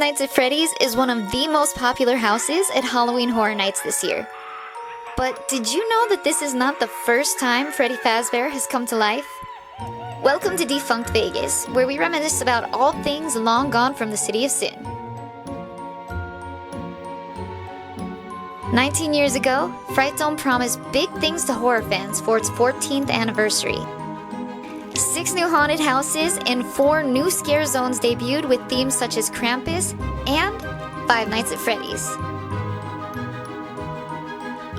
Nights at Freddy's is one of the most popular houses at Halloween Horror Nights this year. But did you know that this is not the first time Freddy Fazbear has come to life? Welcome to Defunct Vegas, where we reminisce about all things long gone from the City of Sin. 19 years ago, Fright Dome promised big things to horror fans for its 14th anniversary. 6 new haunted houses and 4 new scare zones debuted with themes such as Krampus and Five Nights at Freddy's.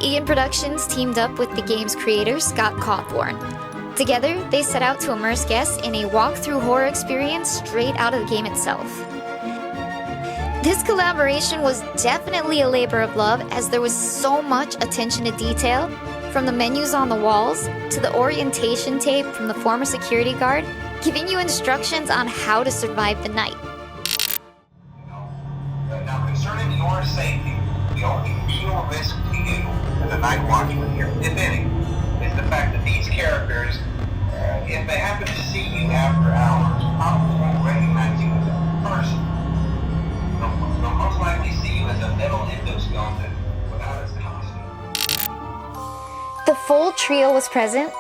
Egan Productions teamed up with the game's creator, Scott Cawthon. Together, they set out to immerse guests in a walk-through horror experience straight out of the game itself. This collaboration was definitely a labor of love, as there was so much attention to detail, from the menus on the walls to the orientation tape from the former security guard, giving you instructions on how to survive the night. Now, concerning your safety, the only real risk to you as a night watchman here, if any, is the fact that these characters, if they happen to see you after hours, probably won't recognize you as a person. They'll most likely see you as a metal endoskeleton without its costume. The full trio was present,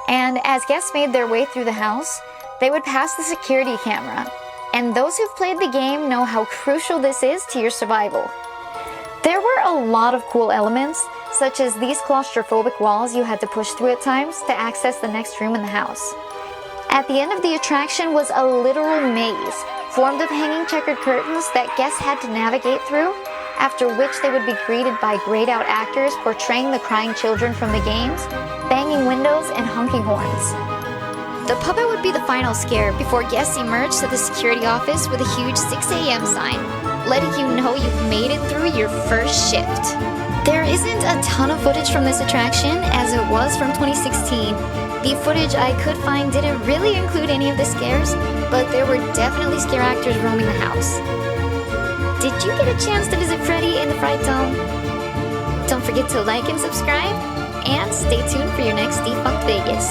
and as guests made their way through the house, they would pass the security camera. And those who've played the game know how crucial this is to your survival. There were a lot of cool elements, such as these claustrophobic walls you had to push through at times to access the next room in the house. At the end of the attraction was a literal maze, formed of hanging checkered curtains that guests had to navigate through, after which they would be greeted by grayed-out actors portraying the crying children from the games, banging windows, and honking horns. The puppet would be the final scare before guests emerged to the security office with a huge 6 a.m. sign, letting you know you've made it through your first shift. There isn't a ton of footage from this attraction, as it was from 2016. The footage I could find didn't really include any of the scares, but there were definitely scare actors roaming the house. Did you get a chance to visit Freddy in the Fright Dome? Don't forget to like and subscribe, and stay tuned for your next Defunct Vegas.